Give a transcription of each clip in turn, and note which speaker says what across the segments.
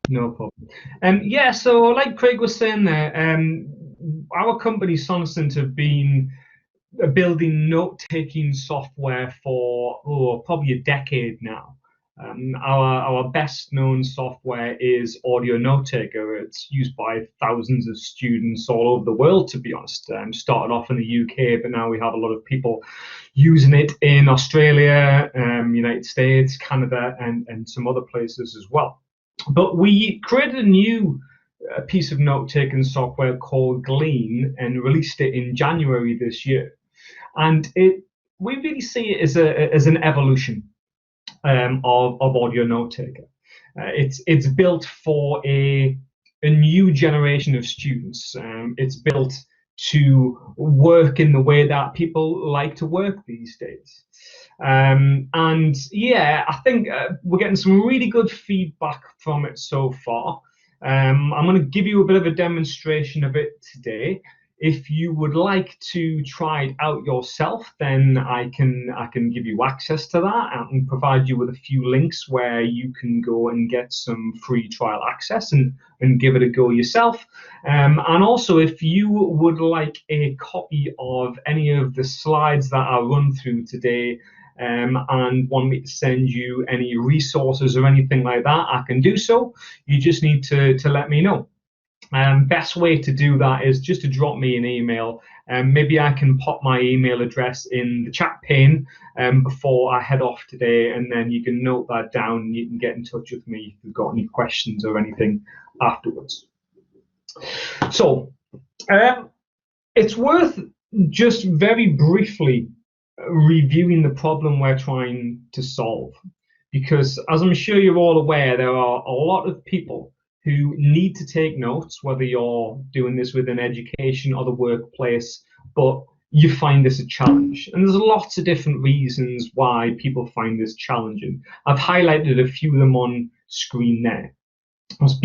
Speaker 1: No problem. Yeah, so like Craig was saying there, our company Sonocent have been building note-taking software for probably a decade now. Our best known software is Audio Note Taker. It's used by thousands of students all over the world, to be honest. Started off in the UK, but now we have a lot of people using it in Australia, United States, Canada, and some other places as well. But we created a new piece of note-taking software called Glean and released it in January this year. And we really see it as an evolution of audio note taker. It's built for a new generation of students. It's built to work in the way that people like to work these days. And yeah, I think we're getting some really good feedback from it so far. I'm going to give you a bit of a demonstration of it today. If you would like to try it out yourself, then I can give you access to that and provide you with a few links where you can go and get some free trial access and give it a go yourself. And also, if you would like a copy of any of the slides that I run through today, and want me to send you any resources or anything like that, I can do so. You just need to let me know. Best way to do that is just to drop me an email. Maybe I can pop my email address in the chat pane before I head off today, and then you can note that down and you can get in touch with me if you've got any questions or anything afterwards. So it's worth just very briefly reviewing the problem we're trying to solve, because as I'm sure you're all aware, there are a lot of people who need to take notes, whether you're doing this within education or the workplace, but you find this a challenge. And there's lots of different reasons why people find this challenging. I've highlighted a few of them on screen there. To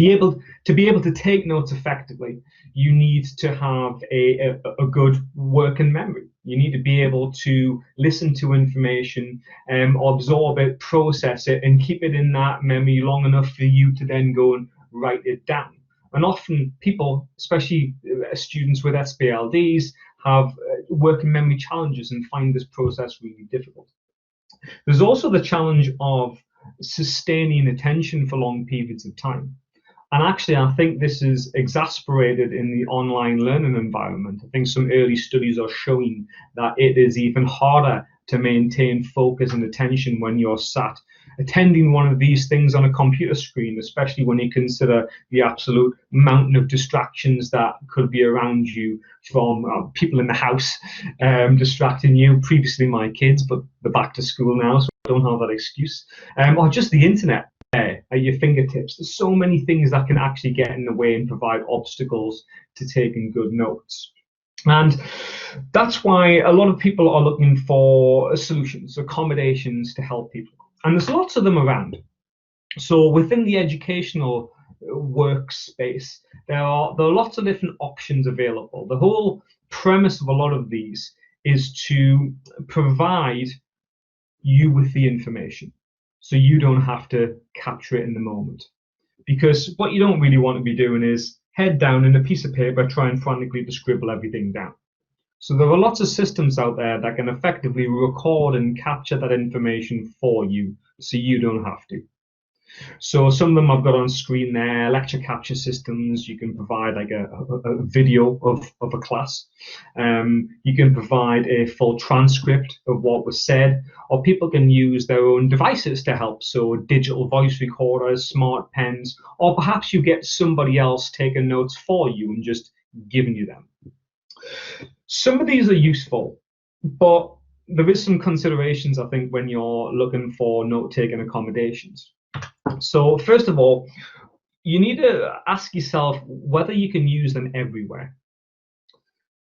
Speaker 1: be able to take notes effectively, you need to have a good working memory. You need to be able to listen to information, absorb it, process it, and keep it in that memory long enough for you to then go and write it down. And often people, especially students with SPLDs, have working memory challenges and find this process really difficult. There's also the challenge of sustaining attention for long periods of time. And actually, I think this is exasperated in the online learning environment. I think some early studies are showing that it is even harder to maintain focus and attention when you're sat attending one of these things on a computer screen, especially when you consider the absolute mountain of distractions that could be around you from people in the house distracting you. Previously, my kids, but they're back to school now, so I don't have that excuse. Or just the internet at your fingertips. There's so many things that can actually get in the way and provide obstacles to taking good notes. And that's why a lot of people are looking for solutions, accommodations to help people. And there's lots of them around. So within the educational workspace, there are lots of different options available. The whole premise of a lot of these is to provide you with the information so you don't have to capture it in the moment. Because what you don't really want to be doing is head down in a piece of paper, try and frantically to scribble everything down. So there are lots of systems out there that can effectively record and capture that information for you so you don't have to. So some of them I've got on screen there, lecture capture systems. You can provide like a video of a class. You can provide a full transcript of what was said, or people can use their own devices to help. So digital voice recorders, smart pens, or perhaps you get somebody else taking notes for you and just giving you them. Some of these are useful, but there is some considerations, I think, when you're looking for note-taking accommodations. So first of all, you need to ask yourself whether you can use them everywhere.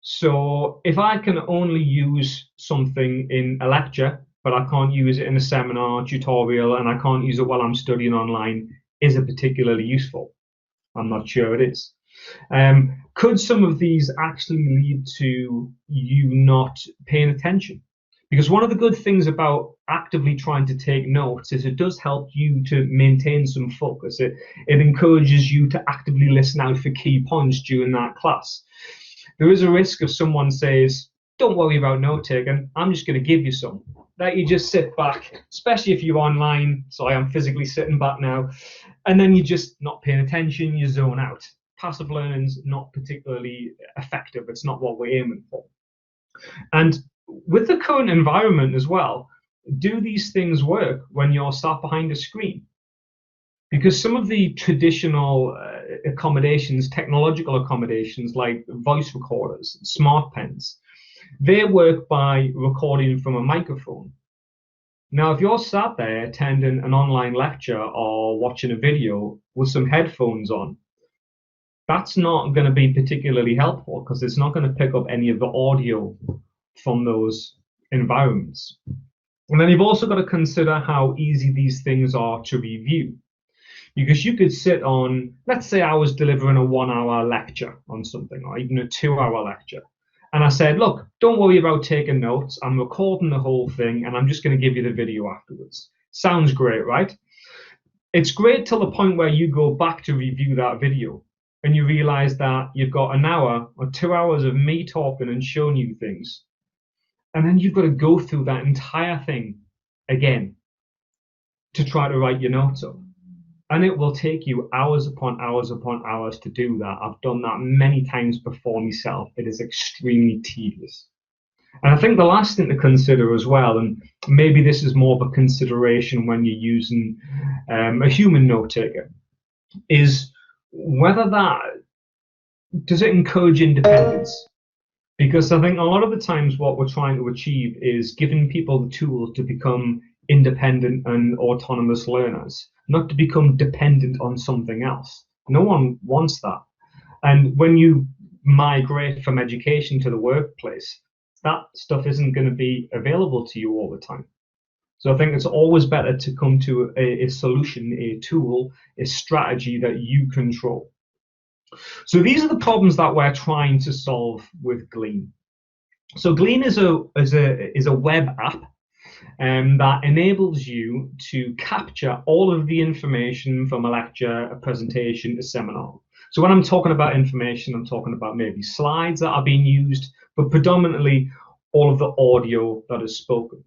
Speaker 1: So if I can only use something in a lecture, but I can't use it in a seminar, tutorial, and I can't use it while I'm studying online, is it particularly useful? I'm not sure it is. Could some of these actually lead to you not paying attention? Because one of the good things about actively trying to take notes is it does help you to maintain some focus. It encourages you to actively listen out for key points during that class. There is a risk if someone says, don't worry about note taking, I'm just going to give you some. That you just sit back, especially if you're online. So I am physically sitting back now, and then you're just not paying attention, you zone out. Passive learning's not particularly effective. It's not what we're aiming for. And with the current environment as well, do these things work when you're sat behind a screen? Because some of the traditional accommodations, technological accommodations like voice recorders, smart pens, they work by recording from a microphone. Now, if you're sat there attending an online lecture or watching a video with some headphones on, that's not going to be particularly helpful because it's not going to pick up any of the audio from those environments. And then you've also got to consider how easy these things are to review. Because you could sit on, let's say I was delivering a 1-hour lecture on something, or even a 2-hour lecture. And I said, look, don't worry about taking notes. I'm recording the whole thing and I'm just going to give you the video afterwards. Sounds great, right? It's great till the point where you go back to review that video and you realize that you've got an hour or 2 hours of me talking and showing you things. And then you've got to go through that entire thing again to try to write your notes up. And it will take you hours upon hours upon hours to do that. I've done that many times before myself. It is extremely tedious. And I think the last thing to consider as well, and maybe this is more of a consideration when you're using a human note taker, is whether that, does it encourage independence? Because I think a lot of the times what we're trying to achieve is giving people the tools to become independent and autonomous learners, not to become dependent on something else. No one wants that. And when you migrate from education to the workplace, that stuff isn't going to be available to you all the time. So I think it's always better to come to a solution, a tool, a strategy that you control. So these are the problems that we're trying to solve with Glean. So Glean is a web app that enables you to capture all of the information from a lecture, a presentation, a seminar. So when I'm talking about information, I'm talking about maybe slides that are being used, but predominantly all of the audio that is spoken.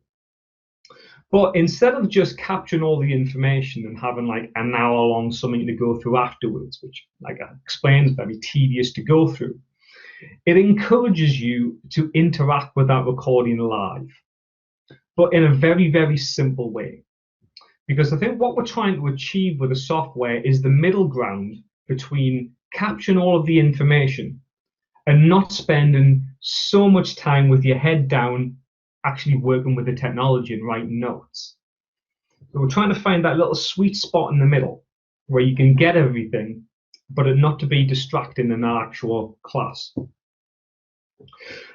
Speaker 1: But instead of just capturing all the information and having like an hour-long something to go through afterwards, which, like I explained, is very tedious to go through, it encourages you to interact with that recording live, but in a very, very simple way. Because I think what we're trying to achieve with the software is the middle ground between capturing all of the information and not spending so much time with your head down actually working with the technology and writing notes. So we're trying to find that little sweet spot in the middle where you can get everything, but it not to be distracting in our actual class. And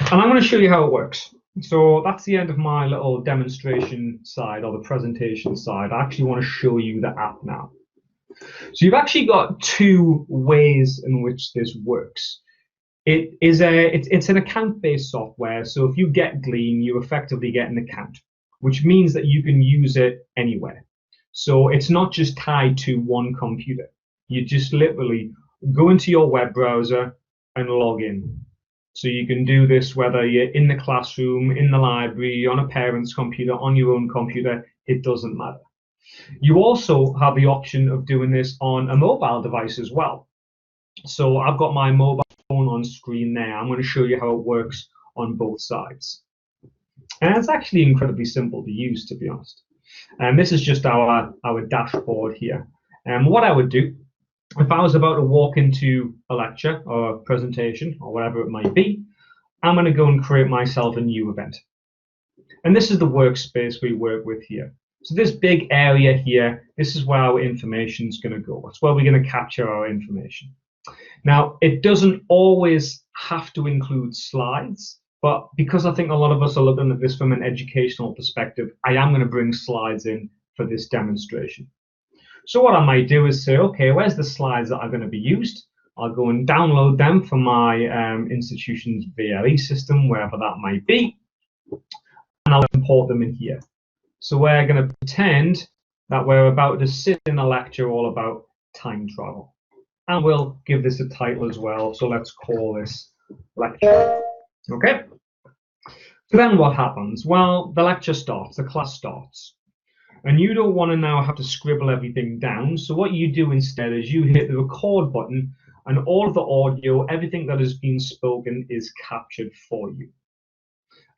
Speaker 1: I'm going to show you how it works. So that's the end of my little demonstration side or the presentation side. I actually want to show you the app now. So you've actually got two ways in which this works. It's an account-based software. So if you get Glean, you effectively get an account, which means that you can use it anywhere. So it's not just tied to one computer. You just literally go into your web browser and log in. So you can do this whether you're in the classroom, in the library, on a parent's computer, on your own computer, it doesn't matter. You also have the option of doing this on a mobile device as well. So I've got my mobile phone on screen there. I'm going to show you how it works on both sides. And it's actually incredibly simple to use, to be honest. And this is just our dashboard here. And what I would do, if I was about to walk into a lecture or a presentation or whatever it might be, I'm going to go and create myself a new event. And this is the workspace we work with here. So this big area here, this is where our information is going to go. It's where we're going to capture our information. Now, it doesn't always have to include slides, but because I think a lot of us are looking at this from an educational perspective, I am going to bring slides in for this demonstration. So what I might do is say, okay, where's the slides that are going to be used? I'll go and download them from my institution's VLE system, wherever that might be. and I'll import them in here. So we're going to pretend that we're about to sit in a lecture all about time travel. And we'll give this a title as well. So let's call this lecture. Okay. So then what happens? Well, the lecture starts, the class starts. And you don't want to now have to scribble everything down. So what you do instead is you hit the record button, and all of the audio, everything that has been spoken, is captured for you.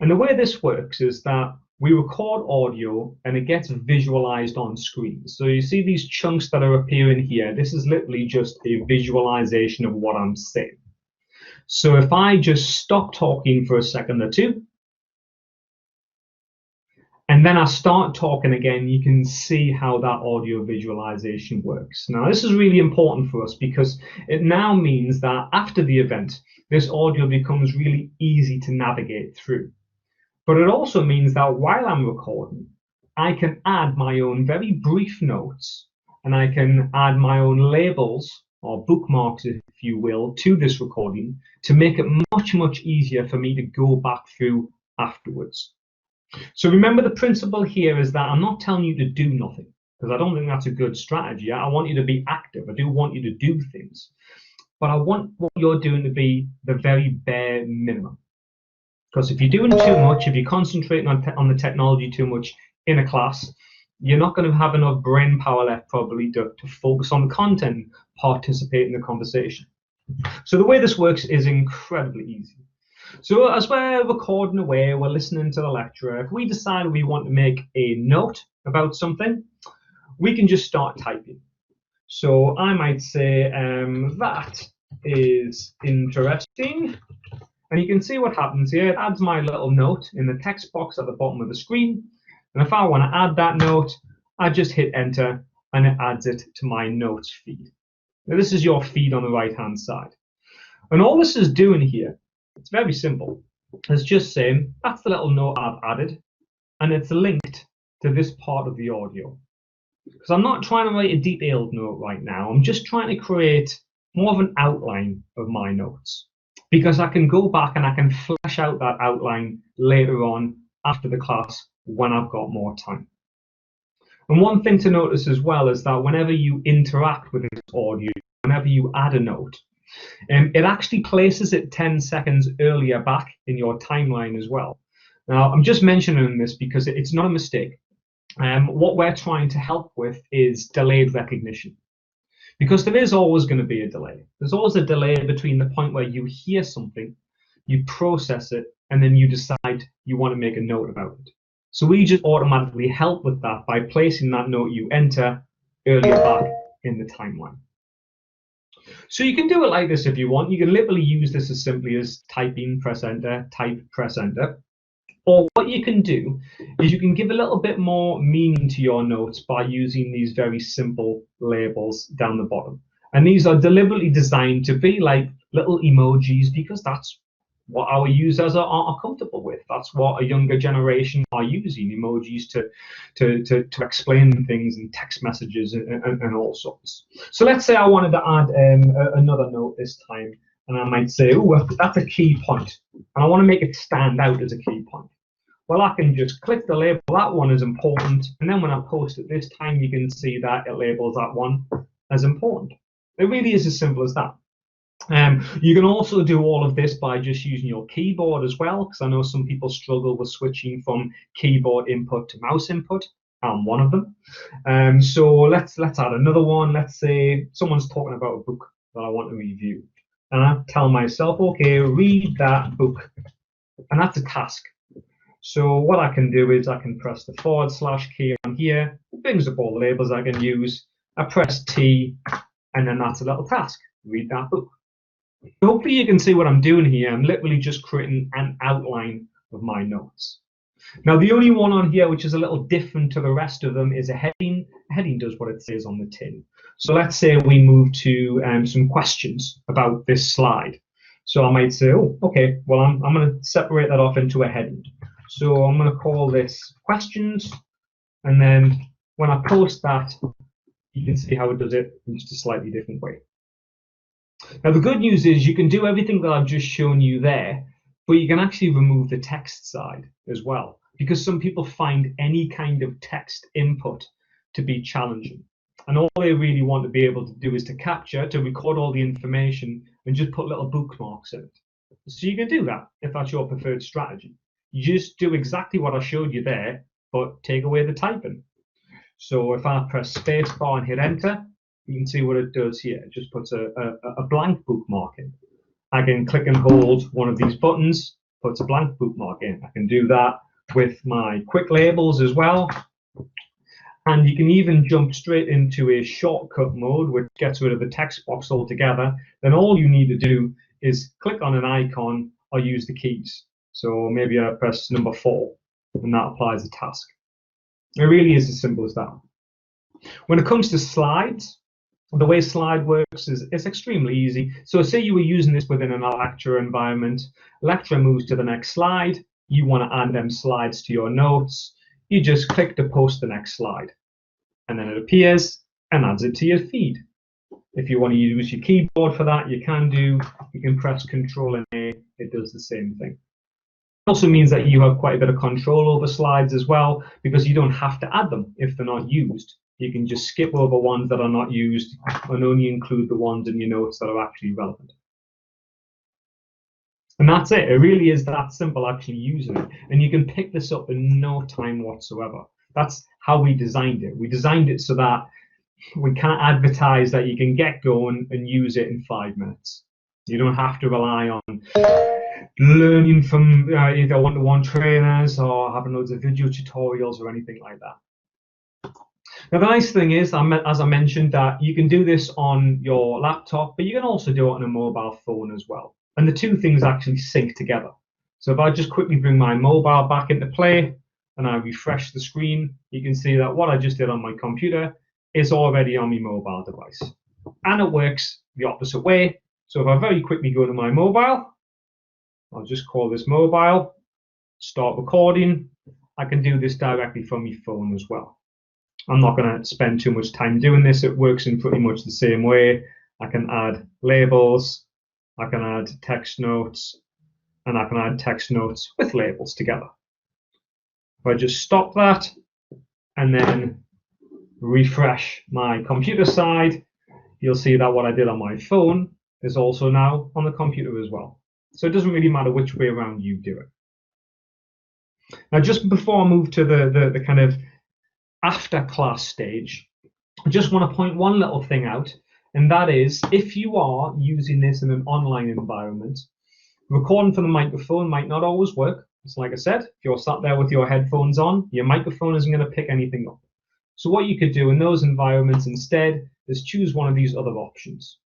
Speaker 1: And the way this works is that we record audio and it gets visualized on screen. So you see these chunks that are appearing here. This is literally just a visualization of what I'm saying. So if I just stop talking for a second or two, and then I start talking again, you can see how that audio visualization works. Now, this is really important for us because it now means that after the event, this audio becomes really easy to navigate through. But it also means that while I'm recording, I can add my own very brief notes, and I can add my own labels or bookmarks, if you will, to this recording to make it much, much easier for me to go back through afterwards. So remember, the principle here is that I'm not telling you to do nothing, because I don't think that's a good strategy. I want you to be active. I do want you to do things, but I want what you're doing to be the very bare minimum. Because if you're doing too much, if you're concentrating on the technology too much in a class, you're not going to have enough brain power left probably to focus on the content, participate in the conversation. So the way this works is incredibly easy. So as we're recording away, we're listening to the lecturer, if we decide we want to make a note about something, we can just start typing. So I might say, that is interesting. And you can see what happens here. It adds my little note in the text box at the bottom of the screen. And if I want to add that note, I just hit enter and it adds it to my notes feed. Now, this is your feed on the right-hand side. And all this is doing here, it's very simple. It's just saying, that's the little note I've added, and it's linked to this part of the audio. Because I'm not trying to write a detailed note right now. I'm just trying to create more of an outline of my notes. Because I can go back and I can flesh out that outline later on after the class when I've got more time. And one thing to notice as well is that whenever you interact with this audio, whenever you add a note, it actually places it 10 seconds earlier back in your timeline as well. Now, I'm just mentioning this because it's not a mistake. What we're trying to help with is delayed recognition. Because there is always going to be a delay. There's always a delay between the point where you hear something, you process it, and then you decide you want to make a note about it. So we just automatically help with that by placing that note you enter earlier back in the timeline. So you can do it like this if you want. You can literally use this as simply as typing, press enter, type, press enter. Or what you can do is you can give a little bit more meaning to your notes by using these very simple labels down the bottom. And these are deliberately designed to be like little emojis because that's what our users are comfortable with. That's what a younger generation are using, emojis to explain things and text messages and all sorts. So let's say I wanted to add another note this time, and I might say, oh, that's a key point, and I want to make it stand out as a key point. Well, I can just click the label, that one is important, and then when I post it this time, you can see that it labels that one as important. It really is as simple as that. You can also do all of this by just using your keyboard as well, because I know some people struggle with switching from keyboard input to mouse input. I'm one of them. So let's add another one. Let's say someone's talking about a book that I want to review. And I tell myself, okay, read that book. And that's a task. So what I can do is I can press the / key on here. It brings up all the labels I can use. I press T, and then that's a little task. Read that book. Hopefully you can see what I'm doing here. I'm literally just creating an outline of my notes. Now the only one on here which is a little different to the rest of them is a heading. A heading does what it says on the tin. So let's say we move to some questions about this slide. So I might say, oh, okay, well, I'm going to separate that off into a heading. So I'm going to call this questions. And then when I post that, you can see how it does it in just a slightly different way. Now, the good news is you can do everything that I've just shown you there, but you can actually remove the text side as well. because some people find any kind of text input to be challenging. And all they really want to be able to do is to record all the information and just put little bookmarks in it. So you can do that if that's your preferred strategy. You just do exactly what I showed you there, but take away the typing. So if I press spacebar and hit enter, you can see what it does here. It just puts a blank bookmark in. I can click and hold one of these buttons, puts a blank bookmark in. I can do that with my quick labels as well. And you can even jump straight into a shortcut mode, which gets rid of the text box altogether. Then all you need to do is click on an icon or use the keys. So maybe I press number 4, and that applies the task. It really is as simple as that. When it comes to slides, the way slide works is it's extremely easy. So say you were using this within a lecture environment. Lecturer moves to the next slide. You want to add them slides to your notes. You just click to post the next slide. And then it appears and adds it to your feed. If you want to use your keyboard for that, you can do. You can press Control and A. It does the same thing. It also means that you have quite a bit of control over slides as well, because you don't have to add them if they're not used. You can just skip over ones that are not used and only include the ones in your notes that are actually relevant. And that's it. It really is that simple actually using it. And you can pick this up in no time whatsoever. That's how we designed it. We designed it so that we can't advertise that you can get going and use it in 5 minutes. You don't have to rely on learning from either one-to-one trainers or having loads of video tutorials or anything like that. Now, the nice thing is, as I mentioned, that you can do this on your laptop, but you can also do it on a mobile phone as well. And the two things actually sync together. So if I just quickly bring my mobile back into play and I refresh the screen, you can see that what I just did on my computer is already on my mobile device. And it works the opposite way. So if I very quickly go to my mobile, I'll just call this mobile, start recording. I can do this directly from my phone as well. I'm not going to spend too much time doing this. It works in pretty much the same way. I can add labels, I can add text notes, and I can add text notes with labels together. If I just stop that and then refresh my computer side, you'll see that what I did on my phone is also now on the computer as well. So it doesn't really matter which way around you do it. Now, just before I move to the kind of after class stage, I just want to point one little thing out, and that is if you are using this in an online environment, recording from the microphone might not always work. It's like I said, if you're sat there with your headphones on, your microphone isn't going to pick anything up. So what you could do in those environments instead is choose one of these other options.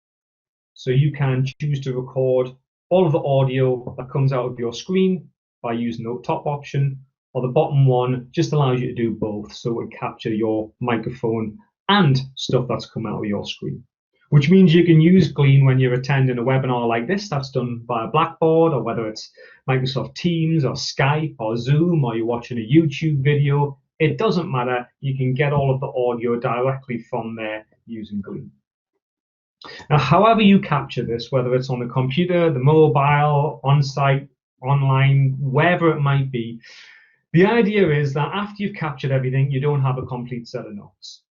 Speaker 1: So you can choose to record all of the audio that comes out of your screen by using the top option, or the bottom one just allows you to do both, so it would capture your microphone and stuff that's come out of your screen. Which means you can use Glean when you're attending a webinar like this that's done via Blackboard, or whether it's Microsoft Teams or Skype or Zoom, or you're watching a YouTube video. It doesn't matter. You can get all of the audio directly from there using Glean. Now, however you capture this, whether it's on the computer, the mobile, on-site, online, wherever it might be, the idea is that after you've captured everything, you don't have a complete set of notes,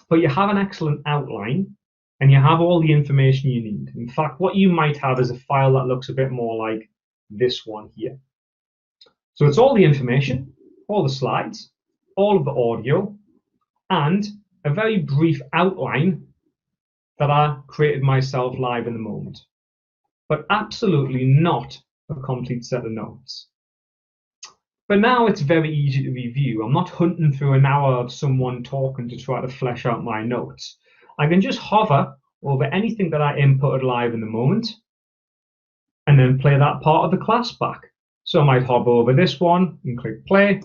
Speaker 1: but you have an excellent outline and you have all the information you need. In fact, what you might have is a file that looks a bit more like this one here. So it's all the information, all the slides, all of the audio, and a very brief outline that I created myself live in the moment, but absolutely not a complete set of notes. But now it's very easy to review. I'm not hunting through an hour of someone talking to try to flesh out my notes. I can just hover over anything that I inputted live in the moment and then play that part of the class back. So I might hover over this one and click play.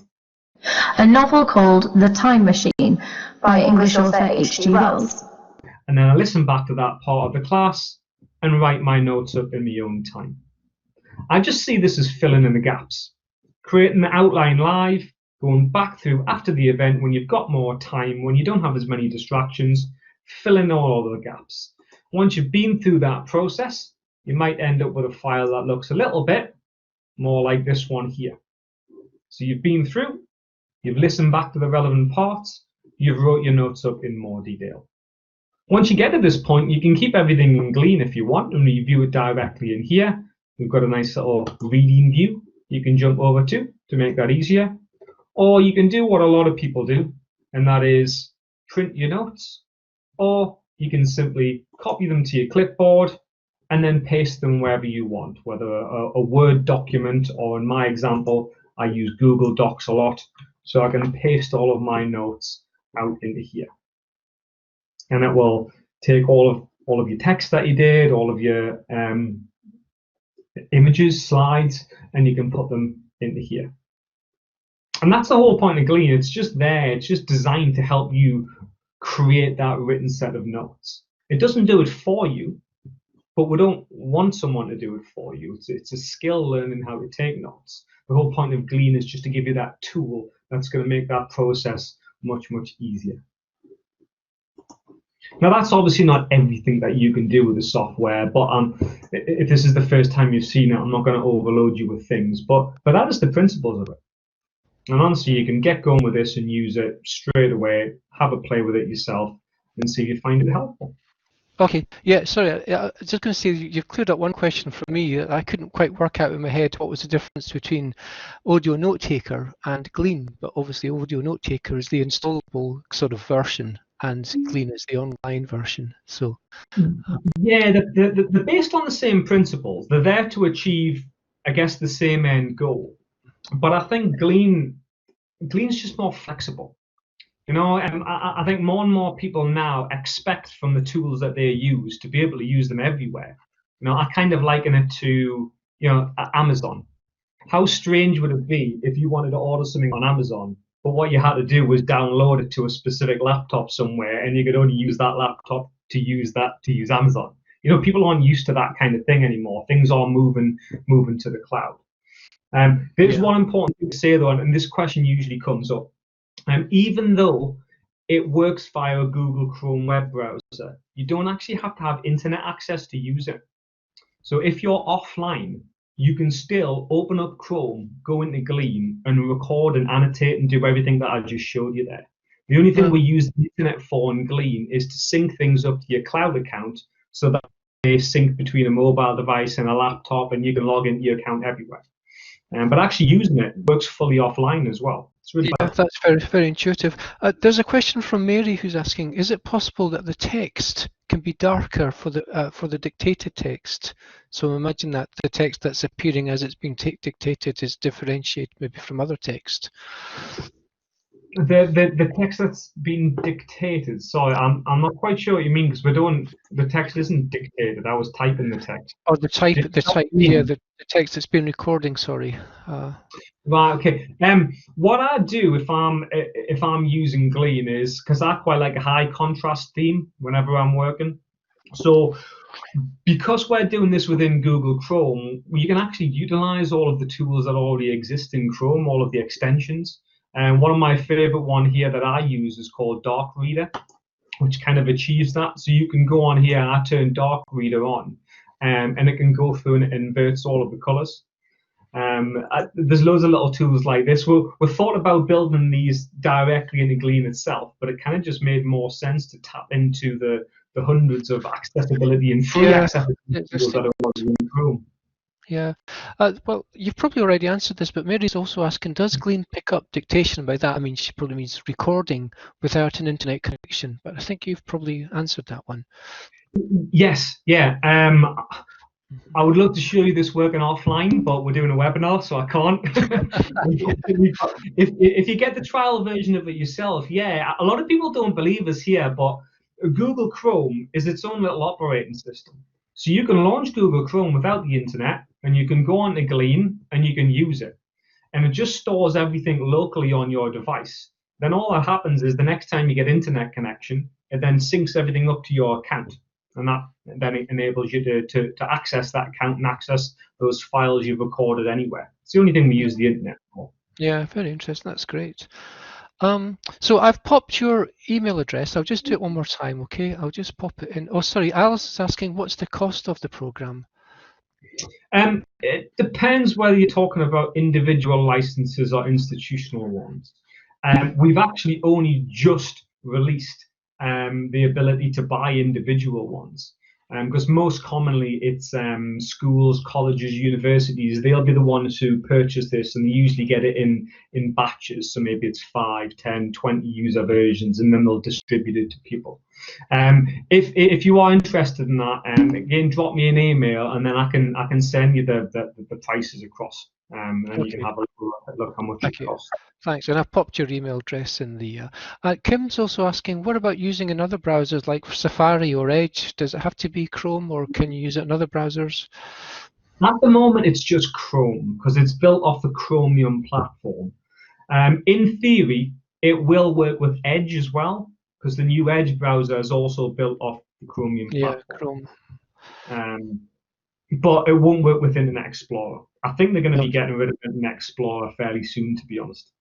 Speaker 2: A novel called The Time Machine by English author H.G. Wells.
Speaker 1: And then I listen back to that part of the class and write my notes up in my own time. I just see this as filling in the gaps, creating the outline live, going back through after the event when you've got more time, when you don't have as many distractions, fill in all of the gaps. Once you've been through that process, you might end up with a file that looks a little bit more like this one here. So you've been through, you've listened back to the relevant parts, you've wrote your notes up in more detail. Once you get to this point, you can keep everything in Glean if you want and review it directly in here. We've got a nice little reading view you can jump over to make that easier. Or you can do what a lot of people do, and that is print your notes, or you can simply copy them to your clipboard and then paste them wherever you want, whether a Word document, or in my example, I use Google Docs a lot, so I can paste all of my notes out into here. And it will take all of your text that you did, all of your images, slides, and you can put them into here. And that's the whole point of Glean. It's just there. It's just designed to help you create that written set of notes. It doesn't do it for you, but we don't want someone to do it for you. It's a skill learning how to take notes. The whole point of Glean is just to give you that tool that's going to make that process much, much easier. Now, that's obviously not everything that you can do with the software, but if this is the first time you've seen it, I'm not going to overload you with things, but that is the principles of it. And honestly, you can get going with this and use it straight away, have a play with it yourself, and see if you find it helpful.
Speaker 3: Okay, yeah, sorry, I was just going to say, you've cleared up one question for me. I couldn't quite work out in my head what was the difference between Audio Notetaker and Glean, but obviously Audio Notetaker is the installable sort of version, and Glean is the online version. So
Speaker 1: yeah, they're based on the same principles. They're there to achieve, I guess, the same end goal. But I think Glean's just more flexible. You know, and I think more and more people now expect from the tools that they use to be able to use them everywhere. You know, I kind of liken it to, Amazon. How strange would it be if you wanted to order something on Amazon, but what you had to do was download it to a specific laptop somewhere, and you could only use that laptop to use Amazon. You know, people aren't used to that kind of thing anymore. Things are moving to the cloud. There's one important thing to say though, and this question usually comes up. Even though it works via a Google Chrome web browser, you don't actually have to have internet access to use it. So if you're offline, you can still open up Chrome, go into Glean, and record and annotate and do everything that I just showed you there. The only thing we use the internet for in Glean is to sync things up to your cloud account so that they sync between a mobile device and a laptop, and you can log into your account everywhere. But actually using it works fully offline as well. It's really
Speaker 3: yeah, that's very, very intuitive. There's a question from Mary who's asking: is it possible that the text can be darker for the dictated text? So imagine that the text that's appearing as it's being dictated is differentiated maybe from other text.
Speaker 1: The text that's been dictated. Sorry, I'm not quite sure what you mean, because the text isn't dictated. I was typing the text.
Speaker 3: Or the text that's been recording. Sorry.
Speaker 1: Right. Okay. What I do if I'm using Glean is, because I quite like a high contrast theme whenever I'm working. So because we're doing this within Google Chrome, you can actually utilize all of the tools that already exist in Chrome, all of the extensions. And one of my favorite one here that I use is called Dark Reader, which kind of achieves that. So you can go on here and I turn Dark Reader on, and it can go through and it inverts all of the colors. There's loads of little tools like this. We thought about building these directly into Glean itself, but it kind of just made more sense to tap into the hundreds of accessibility and free accessibility tools that are in Chrome.
Speaker 3: Yeah, well, you've probably already answered this, but Mary's also asking, does Glean pick up dictation? By that, I mean, she probably means recording without an internet connection, but I think you've probably answered that one.
Speaker 1: Yes, yeah. I would love to show you this working offline, but we're doing a webinar, so I can't. If you get the trial version of it yourself, yeah, a lot of people don't believe us here, but Google Chrome is its own little operating system. So you can launch Google Chrome without the internet, and you can go on to Glean, and you can use it. And it just stores everything locally on your device. Then all that happens is the next time you get internet connection, it then syncs everything up to your account. And that then it enables you to access that account and access those files you've recorded anywhere. It's the only thing we use the internet for.
Speaker 3: Yeah, very interesting. That's great. So I've popped your email address. I'll just do it one more time, okay? I'll just pop it in. Oh, sorry, Alice is asking, what's the cost of the program?
Speaker 1: It depends whether you're talking about individual licenses or institutional ones. We've actually only just released the ability to buy individual ones. Because most commonly it's schools, colleges, universities, they'll be the ones who purchase this, and they usually get it in batches. So maybe it's 5, 10, 20 user versions, and then they'll distribute it to people. If you are interested in that, again, drop me an email, and then I can send you the prices across, and then you can
Speaker 3: Okay.
Speaker 1: have a look how much
Speaker 3: Thank
Speaker 1: it
Speaker 3: you.
Speaker 1: costs.
Speaker 3: Thanks, and I've popped your email address in the. Kim's also asking, what about using in other browsers like Safari or Edge? Does it have to be Chrome, or can you use it in other browsers?
Speaker 1: At the moment, it's just Chrome because it's built off the Chromium platform. In theory, it will work with Edge as well, because the new Edge browser is also built off the Chromium
Speaker 3: Yeah,
Speaker 1: platform.
Speaker 3: Chrome.
Speaker 1: But it won't work with Internet Explorer. I think they're going to be
Speaker 3: Okay.
Speaker 1: getting rid of Internet Explorer fairly soon, to be honest.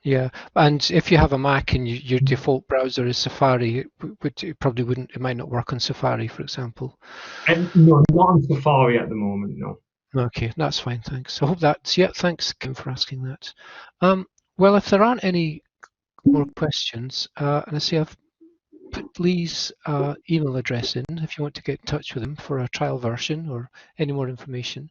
Speaker 3: Yeah, and if you have a Mac and your default browser is Safari, it probably wouldn't. It might not work on Safari, for example.
Speaker 1: And no, not on Safari at the moment, no.
Speaker 3: Okay, that's fine. Thanks. I hope that's yeah. Thanks, Kim, for asking that. Well, if there aren't any more questions, and I see I've put Lee's email address in if you want to get in touch with him for a trial version or any more information.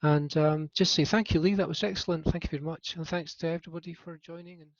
Speaker 3: And just say thank you, Lee. That was excellent. Thank you very much, and thanks to everybody for joining and